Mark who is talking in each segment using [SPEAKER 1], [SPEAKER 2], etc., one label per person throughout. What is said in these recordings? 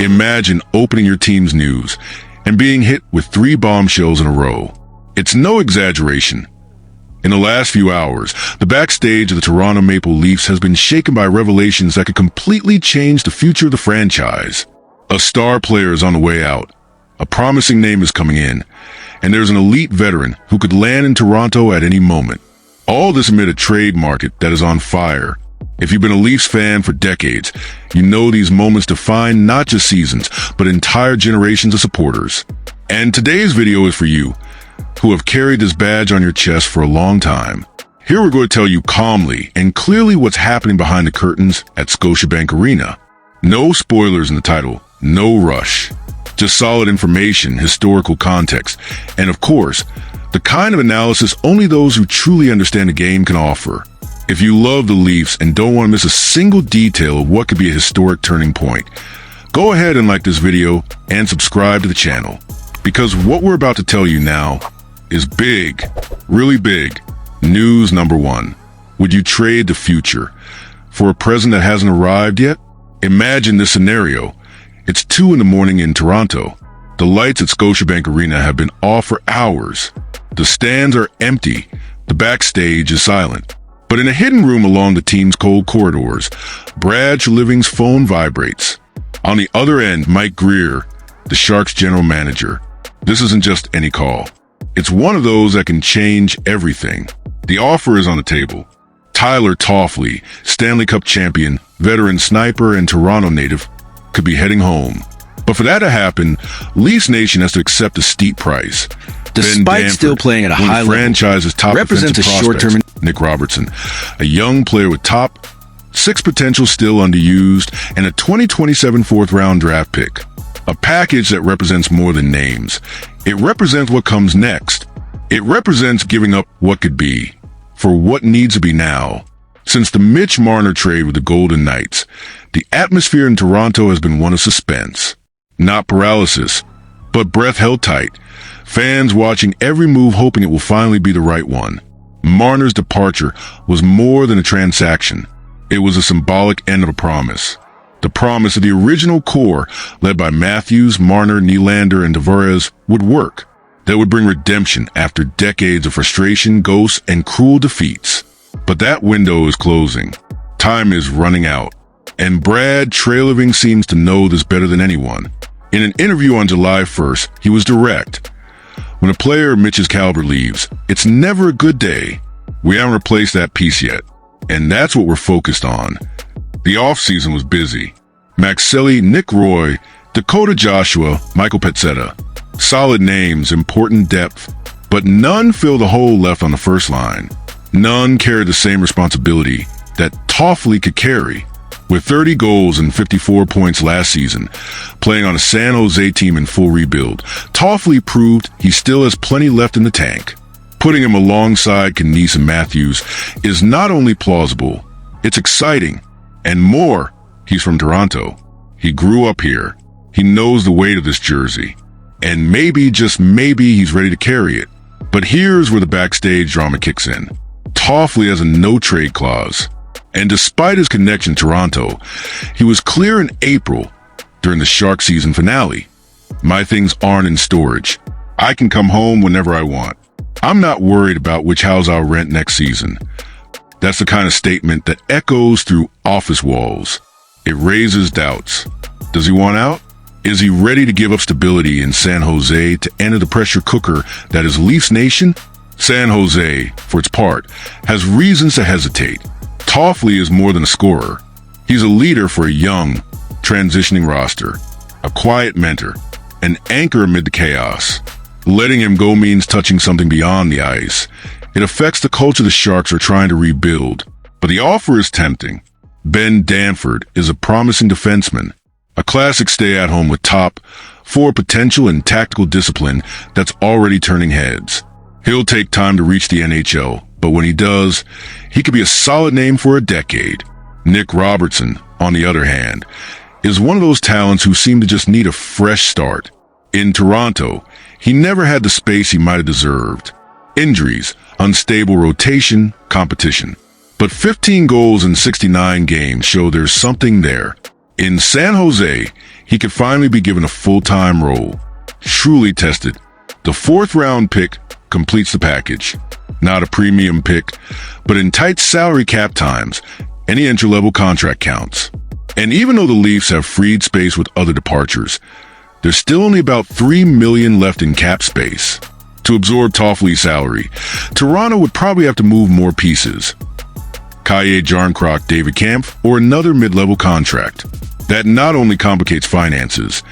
[SPEAKER 1] Imagine opening your team's news and being hit with 3 bombshells in a row. It's no exaggeration. In the last few hours, the backstage of the Toronto Maple Leafs has been shaken by revelations that could completely change the future of the franchise. A star player is on the way out, a promising name is coming in, and there's an elite veteran who could land in Toronto at any moment. All this amid a trade market that is on fire. If you've been a Leafs fan for decades, you know these moments define not just seasons, but entire generations of supporters. And today's video is for you, who have carried this badge on your chest for a long time. Here we're going to tell you calmly and clearly what's happening behind the curtains at Scotiabank Arena. No spoilers in the title, no rush. Just solid information, historical context, and of course, the kind of analysis only those who truly understand the game can offer. If you love the Leafs and don't want to miss a single detail of what could be a historic turning point, go ahead and like this video and subscribe to the channel. Because what we're about to tell you now is big, really big. News number 1. Would you trade the future for a present that hasn't arrived yet? Imagine this scenario. It's 2 a.m. in Toronto. The lights at Scotiabank Arena have been off for hours. The stands are empty. The backstage is silent. But in a hidden room along the team's cold corridors, Brad Treliving's phone vibrates. On the other end, Mike Greer, the Sharks general manager. This isn't just any call. It's one of those that can change everything. The offer is on the table. Tyler Tooffley, Stanley Cup champion, veteran sniper, and Toronto native, could be heading home. But for that to happen, Leafs Nation has to accept a steep price.
[SPEAKER 2] Despite still playing at a high level,
[SPEAKER 1] franchise's top
[SPEAKER 2] represents a short-term.
[SPEAKER 1] Nick Robertson, a young player with top 6 potential still underused, and a 2027 fourth-round draft pick. A package that represents more than names. It represents what comes next. It represents giving up what could be for what needs to be now. Since the Mitch Marner trade with the Golden Knights, the atmosphere in Toronto has been one of suspense. Not paralysis, but breath held tight. Fans watching every move hoping it will finally be the right one. Marner's departure was more than a transaction. It was a symbolic end of a promise. The promise of the original core, led by Matthews, Marner, Nylander, and Tavares, would work. That would bring redemption after decades of frustration, ghosts, and cruel defeats. But that window is closing. Time is running out. And Brad Treliving seems to know this better than anyone. In an interview on July 1st, he was direct. When a player of Mitch's caliber leaves, it's never a good day. We haven't replaced that piece yet. And that's what we're focused on. The offseason was busy. Maxelli, Nick Roy, Dakota Joshua, Michael Pezzetta. Solid names, important depth, but none fill the hole left on the first line. None carry the same responsibility that Tooffley could carry. With 30 goals and 54 points last season, playing on a San Jose team in full rebuild, Tooffley proved he still has plenty left in the tank. Putting him alongside Knies and Matthews is not only plausible, it's exciting. And more, he's from Toronto. He grew up here. He knows the weight of this jersey. And maybe, just maybe, he's ready to carry it. But here's where the backstage drama kicks in. Tooffley has a no-trade clause. And despite his connection to Toronto, he was clear in April during the Shark season finale. My things aren't in storage. I can come home whenever I want. I'm not worried about which house I'll rent next season. That's the kind of statement that echoes through office walls. It raises doubts. Does he want out? Is he ready to give up stability in San Jose to enter the pressure cooker that is Leafs Nation? San Jose, for its part, has reasons to hesitate. Tooffley is more than a scorer. He's a leader for a young, transitioning roster, a quiet mentor, an anchor amid the chaos. Letting him go means touching something beyond the ice. It affects the culture the Sharks are trying to rebuild. But the offer is tempting. Ben Danford is a promising defenseman, a classic stay-at-home with top 4 potential and tactical discipline that's already turning heads. He'll take time to reach the NHL, but when he does, he could be a solid name for a decade. Nick Robertson, on the other hand, is one of those talents who seem to just need a fresh start. In Toronto, he never had the space he might have deserved. Injuries, unstable rotation, competition. But 15 goals in 69 games show there's something there. In San Jose, he could finally be given a full-time role. Truly tested. The 4th-round pick completes the package. Not a premium pick, but in tight salary cap times, any entry-level contract counts. And even though the Leafs have freed space with other departures, there's still only about $3 million left in cap space. To absorb Tooffley's salary, Toronto would probably have to move more pieces. Kaye Jarnkrok, David Kampf, or another mid-level contract. That not only complicates finances,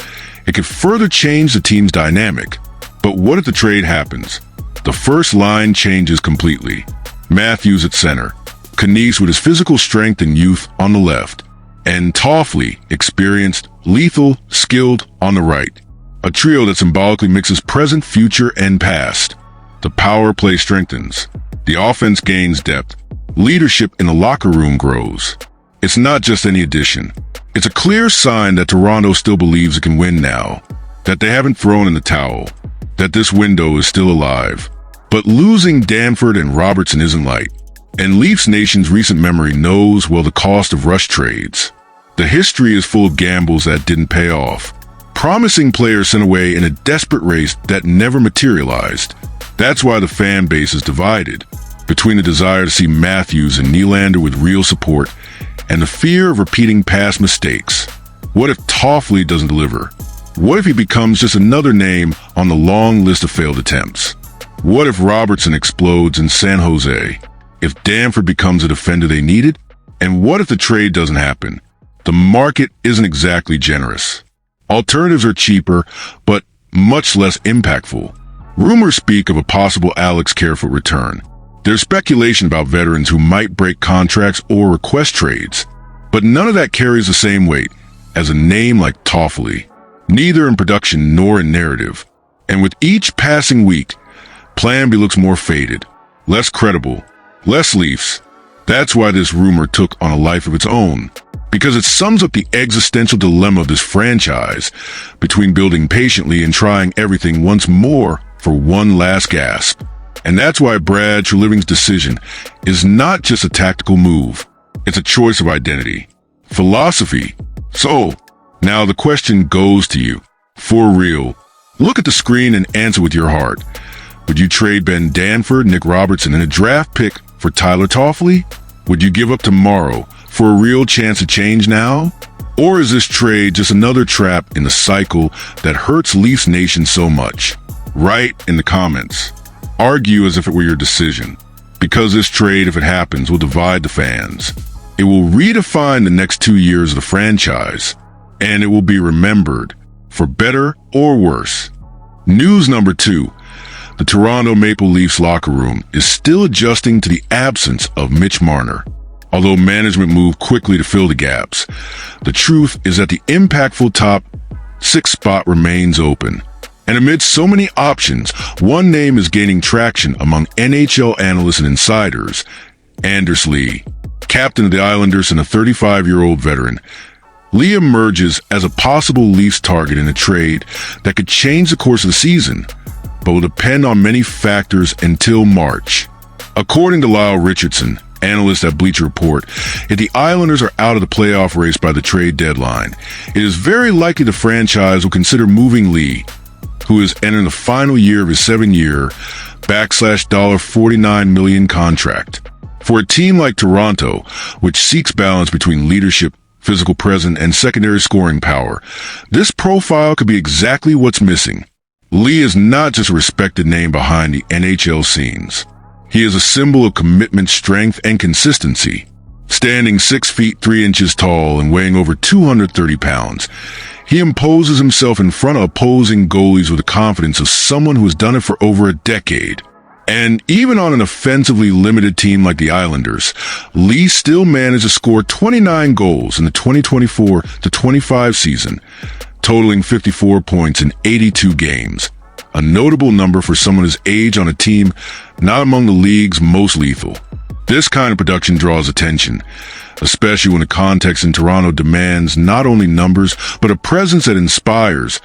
[SPEAKER 1] it could further change the team's dynamic. But what if the trade happens? The first line changes completely. Matthews at center, Knies with his physical strength and youth on the left, and Tooffley, experienced, lethal, skilled, on the right. A trio that symbolically mixes present, future, and past. The power play strengthens. The offense gains depth. Leadership in the locker room grows. It's not just any addition. It's a clear sign that Toronto still believes it can win now, that they haven't thrown in the towel, that this window is still alive. But losing Danford and Robertson isn't light, and Leafs Nation's recent memory knows well the cost of rush trades. The history is full of gambles that didn't pay off, promising players sent away in a desperate race that never materialized. That's why the fan base is divided, between the desire to see Matthews and Nylander with real support and the fear of repeating past mistakes. What if Tooffley doesn't deliver? What if he becomes just another name on the long list of failed attempts? What if Robertson explodes in San Jose? If Danford becomes a defender they needed? And what if the trade doesn't happen? The market isn't exactly generous. Alternatives are cheaper, but much less impactful. Rumors speak of a possible Alex Kerfoot return. There's speculation about veterans who might break contracts or request trades, but none of that carries the same weight as a name like Tooffley, neither in production nor in narrative. And with each passing week, Plan B looks more faded, less credible, less Leafs. That's why this rumor took on a life of its own, because it sums up the existential dilemma of this franchise between building patiently and trying everything once more for one last gasp. And that's why Brad Treliving's decision is not just a tactical move. It's a choice of identity, philosophy. So, now the question goes to you. For real, look at the screen and answer with your heart. Would you trade Ben Danford, Nick Robertson, and a draft pick for Tyler Tooffley? Would you give up tomorrow for a real chance of change now? Or is this trade just another trap in the cycle that hurts Leafs Nation so much? Write in the comments. Argue as if it were your decision, because this trade, if it happens, will divide the fans. It will redefine the next 2 years of the franchise, and it will be remembered, for better or worse. News number 2. The Toronto Maple Leafs locker room is still adjusting to the absence of Mitch Marner. Although management moved quickly to fill the gaps, the truth is that the impactful top 6 spot remains open. And amidst so many options, one name is gaining traction among NHL analysts and insiders: Anders Lee, captain of the Islanders and a 35-year-old veteran. Lee emerges as a possible Leafs target in a trade that could change the course of the season, but will depend on many factors until March. According to Lyle Richardson, analyst at Bleacher Report, if the Islanders are out of the playoff race by the trade deadline, it is very likely the franchise will consider moving Lee, who is entering the final year of his 7-year $49 million contract. For a team like Toronto, which seeks balance between leadership, physical presence, and secondary scoring power, this profile could be exactly what's missing. Lee is not just a respected name behind the NHL scenes. He is a symbol of commitment, strength, and consistency. Standing 6 feet 3 inches tall and weighing over 230 pounds, he imposes himself in front of opposing goalies with the confidence of someone who has done it for over a decade. And even on an offensively limited team like the Islanders, Lee still managed to score 29 goals in the 2024-25 season, totaling 54 points in 82 games. A notable number for someone his age on a team not among the league's most lethal. This kind of production draws attention, especially when the context in Toronto demands not only numbers, but a presence that inspires,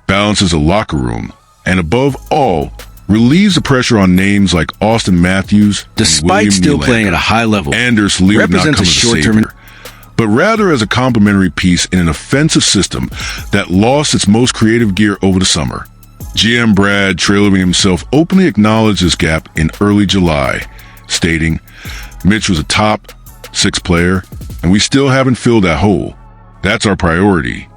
[SPEAKER 1] balances a locker room, and above all, relieves the pressure on names like Austin Matthews.
[SPEAKER 2] Despite still playing at a high level,
[SPEAKER 1] Anders Lee would not come as a savior, but rather as a complementary piece in an offensive system that lost its most creative gear over the summer. GM Brad Treliving himself openly acknowledged this gap in early July, stating, "Mitch was a top 6 player, and we still haven't filled that hole. That's our priority."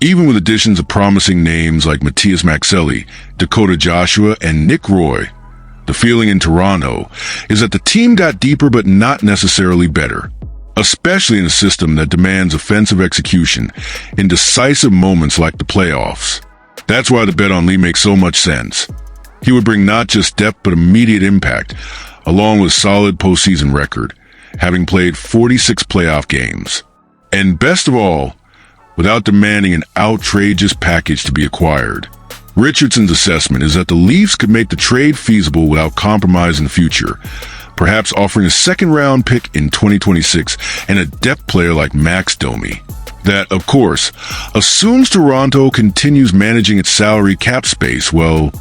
[SPEAKER 1] Even with additions of promising names like Matthias Maxelli, Dakota Joshua, and Nick Roy, the feeling in Toronto is that the team got deeper but not necessarily better, especially in a system that demands offensive execution in decisive moments like the playoffs. That's why the bet on Lee makes so much sense. He would bring not just depth but immediate impact, along with solid postseason record, having played 46 playoff games. And best of all, without demanding an outrageous package to be acquired. Richardson's assessment is that the Leafs could make the trade feasible without compromising the future, perhaps offering a second-round pick in 2026 and a depth player like Max Domi. That, of course, assumes Toronto continues managing its salary cap space, well,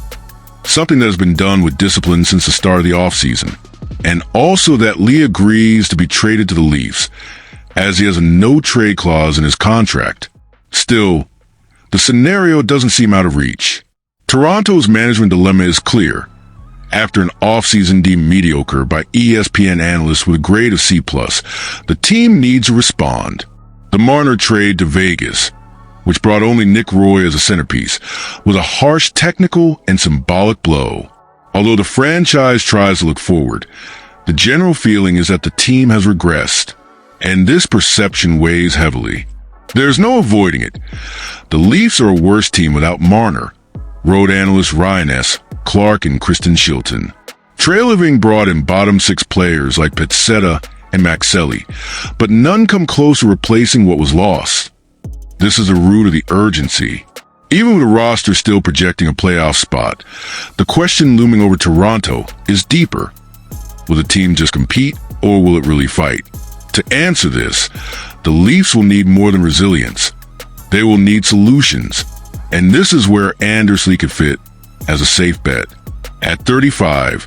[SPEAKER 1] something that has been done with discipline since the start of the offseason. And also that Lee agrees to be traded to the Leafs, as he has a no-trade clause in his contract. Still, the scenario doesn't seem out of reach. Toronto's management dilemma is clear. After an offseason deemed mediocre by ESPN analysts with a grade of C+, the team needs to respond. The Marner trade to Vegas, which brought only Nick Roy as a centerpiece, was a harsh technical and symbolic blow. Although the franchise tries to look forward, the general feeling is that the team has regressed, and this perception weighs heavily. There's no avoiding it. The Leafs are a worse team without Marner, road analysts Ryan S., Clark, and Kristen Shilton. Treliving brought in bottom 6 players like Petzetta and Maxelli, but none come close to replacing what was lost. This is the root of the urgency. Even with the roster still projecting a playoff spot, the question looming over Toronto is deeper. Will the team just compete, or will it really fight? To answer this, the Leafs will need more than resilience. They will need solutions, and this is where Anders Lee could fit as a safe bet. At 35,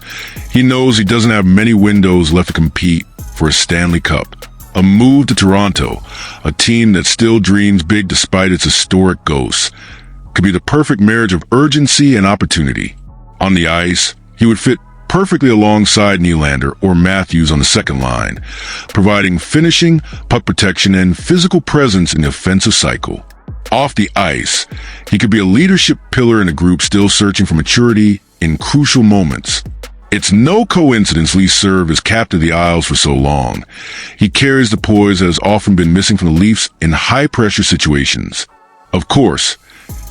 [SPEAKER 1] he knows he doesn't have many windows left to compete for a Stanley Cup. A move to Toronto, a team that still dreams big despite its historic ghosts, could be the perfect marriage of urgency and opportunity. On the ice, he would fit perfectly alongside Nylander or Matthews on the second line, providing finishing, puck protection, and physical presence in the offensive cycle. Off the ice, he could be a leadership pillar in a group still searching for maturity in crucial moments. It's no coincidence Lee served as captain of the Isles for so long. He carries the poise that has often been missing from the Leafs in high-pressure situations. Of course,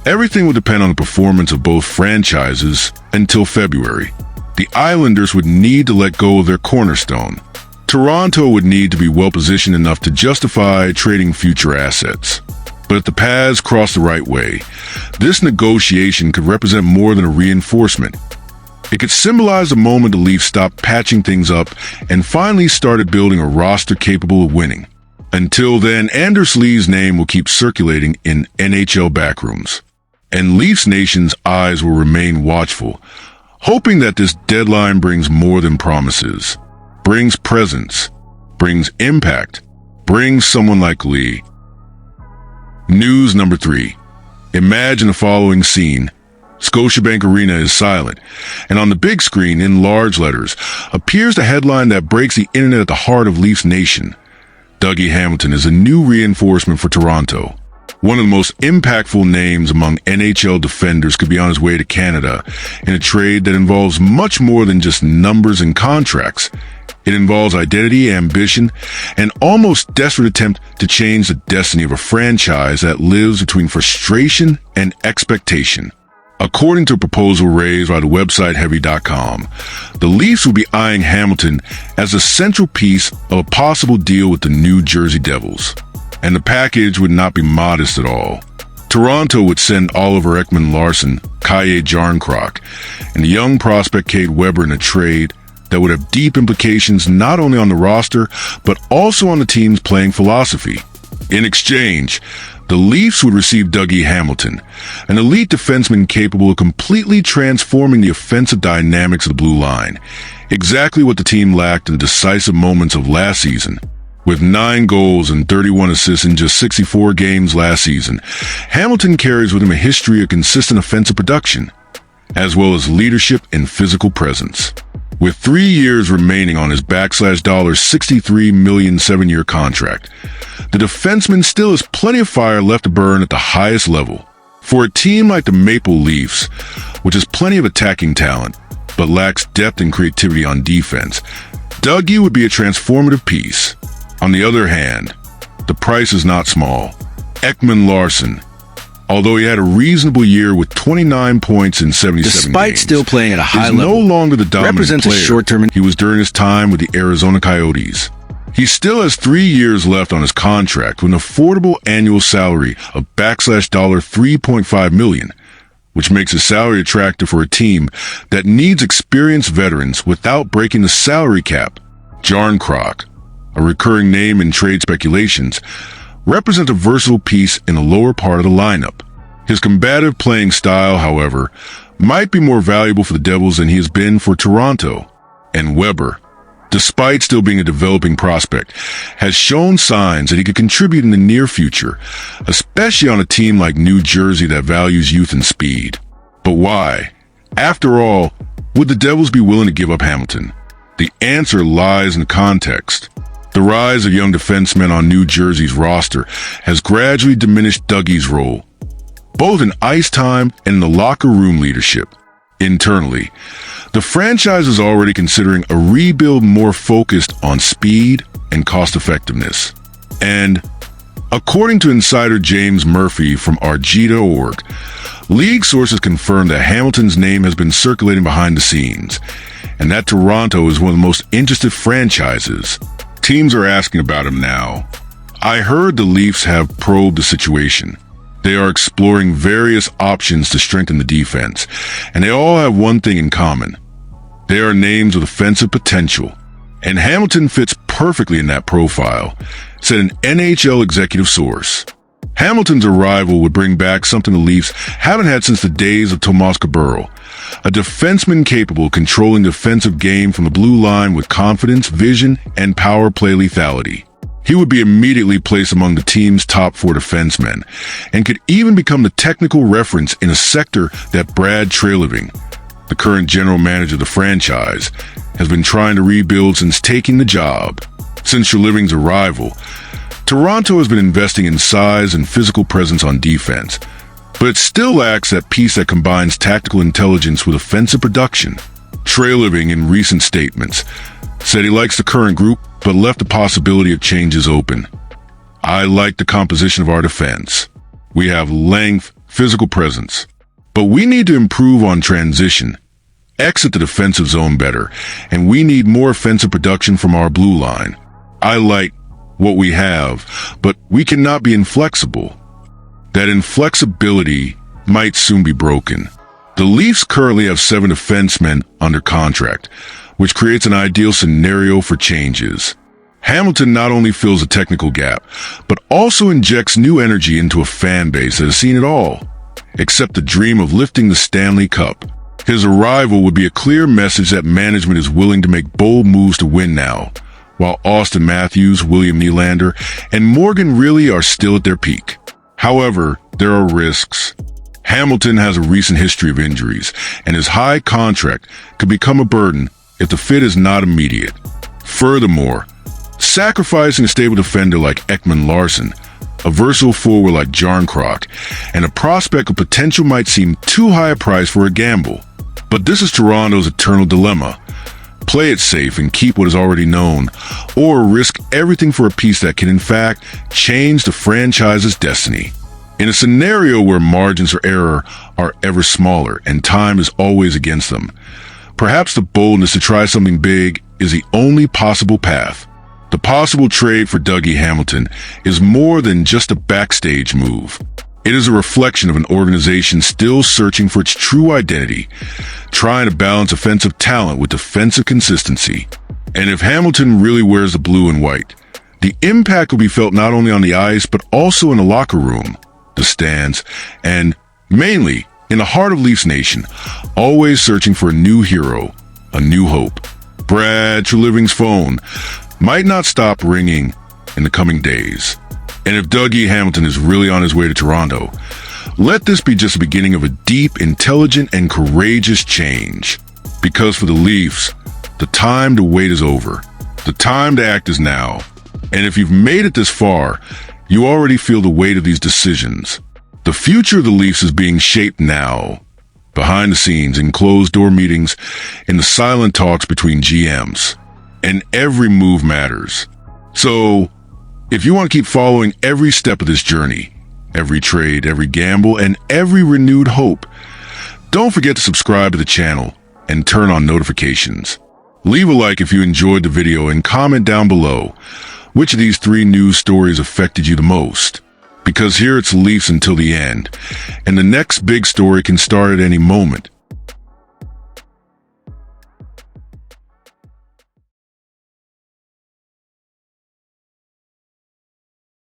[SPEAKER 1] everything will depend on the performance of both franchises until February. The Islanders would need to let go of their cornerstone. Toronto would need to be well-positioned enough to justify trading future assets. But if the paths cross the right way, this negotiation could represent more than a reinforcement. It could symbolize the moment the Leafs stopped patching things up and finally started building a roster capable of winning. Until then, Anders Lee's name will keep circulating in NHL backrooms. And Leafs Nation's eyes will remain watchful, hoping that this deadline brings more than promises, brings presence, brings impact, brings someone like Lee. News number 3. Imagine the following scene. Scotiabank Arena is silent, and on the big screen, in large letters, appears the headline that breaks the internet at the heart of Leafs Nation. Dougie Hamilton is a new reinforcement for Toronto. One of the most impactful names among NHL defenders could be on his way to Canada in a trade that involves much more than just numbers and contracts. It involves identity, ambition, and almost desperate attempt to change the destiny of a franchise that lives between frustration and expectation. According to a proposal raised by the website Heavy.com, the Leafs will be eyeing Hamilton as a central piece of a possible deal with the New Jersey Devils. And the package would not be modest at all. Toronto would send Oliver Ekman-Larsson, Kaye Jarnkrok, and the young prospect Cade Weber in a trade that would have deep implications not only on the roster, but also on the team's playing philosophy. In exchange, the Leafs would receive Dougie Hamilton, an elite defenseman capable of completely transforming the offensive dynamics of the blue line, exactly what the team lacked in the decisive moments of last season, With 9 goals and 31 assists in just 64 games last season, Hamilton carries with him a history of consistent offensive production, as well as leadership and physical presence. With 3 years remaining on his $63 million 7-year contract, the defenseman still has plenty of fire left to burn at the highest level. For a team like the Maple Leafs, which has plenty of attacking talent, but lacks depth and creativity on defense, Dougie would be a transformative piece. On the other hand, the price is not small. Ekman Larsson, although he had a reasonable year with 29 points in 77
[SPEAKER 2] Despite
[SPEAKER 1] games,
[SPEAKER 2] still playing at a high level,
[SPEAKER 1] no longer the dominant
[SPEAKER 2] represents
[SPEAKER 1] player
[SPEAKER 2] a short-term
[SPEAKER 1] he was during his time with the Arizona Coyotes. He still has 3 years left on his contract with an affordable annual salary of $3.5 million, which makes his salary attractive for a team that needs experienced veterans without breaking the salary cap. Jarnkrok, a recurring name in trade speculations, represents a versatile piece in the lower part of the lineup. His combative playing style, however, might be more valuable for the Devils than he has been for Toronto. And Weber, despite still being a developing prospect, has shown signs that he could contribute in the near future, especially on a team like New Jersey that values youth and speed. But why? After all, would the Devils be willing to give up Hamilton? The answer lies in context. The rise of young defensemen on New Jersey's roster has gradually diminished Dougie's role, both in ice time and in the locker room leadership. Internally, the franchise is already considering a rebuild more focused on speed and cost effectiveness. And, according to insider James Murphy from RG.org, league sources confirm that Hamilton's name has been circulating behind the scenes, and that Toronto is one of the most interested franchises. Teams are asking about him now. I heard the Leafs have probed the situation. They are exploring various options to strengthen the defense, and they all have one thing in common. They are names with offensive potential, and Hamilton fits perfectly in that profile, said an NHL executive source. Hamilton's arrival would bring back something the Leafs haven't had since the days of Tomas Kaberle, a defenseman capable of controlling the offensive game from the blue line with confidence, vision, and power play lethality. He would be immediately placed among the team's top 4 defensemen, and could even become the technical reference in a sector that Brad Treliving, the current general manager of the franchise, has been trying to rebuild since taking the job. Since Treliving's arrival, Toronto has been investing in size and physical presence on defense, but it still lacks that piece that combines tactical intelligence with offensive production. Treliving, in recent statements, said he likes the current group, but left the possibility of changes open. I like the composition of our defense. We have length, physical presence, but we need to improve on transition, exit the defensive zone better, and we need more offensive production from our blue line. I like what we have, but we cannot be inflexible. That inflexibility might soon be broken. The Leafs currently have 7 defensemen under contract, which creates an ideal scenario for changes. Hamilton not only fills a technical gap, but also injects new energy into a fan base that has seen it all, except the dream of lifting the Stanley Cup. His arrival would be a clear message that management is willing to make bold moves to win now, while Austin Matthews, William Nylander, and Morgan really are still at their peak. However, there are risks. Hamilton has a recent history of injuries, and his high contract could become a burden if the fit is not immediate. Furthermore, sacrificing a stable defender like Ekman Larsson, a versatile forward like Jarnkrok, and a prospect of potential might seem too high a price for a gamble. But this is Toronto's eternal dilemma. Play it safe and keep what is already known, or risk everything for a piece that can in fact change the franchise's destiny. In a scenario where margins for error are ever smaller and time is always against them, perhaps the boldness to try something big is the only possible path. The possible trade for Dougie Hamilton is more than just a backstage move. It is a reflection of an organization still searching for its true identity, trying to balance offensive talent with defensive consistency. And if Hamilton really wears the blue and white, the impact will be felt not only on the ice, but also in the locker room, the stands, and mainly in the heart of Leafs Nation, always searching for a new hero, a new hope. Brad Treliving's phone might not stop ringing, in the coming days. And if Dougie Hamilton is really on his way to Toronto, let this be just the beginning of a deep, intelligent, and courageous change. Because for the Leafs, the time to wait is over. The time to act is now. And if you've made it this far, you already feel the weight of these decisions. The future of the Leafs is being shaped now. Behind the scenes, in closed-door meetings, in the silent talks between GMs. And every move matters. So, if you want to keep following every step of this journey, every trade, every gamble, and every renewed hope, don't forget to subscribe to the channel and turn on notifications. Leave a like if you enjoyed the video and comment down below which of these 3 news stories affected you the most. Because here it's Leafs until the end, and the next big story can start at any moment.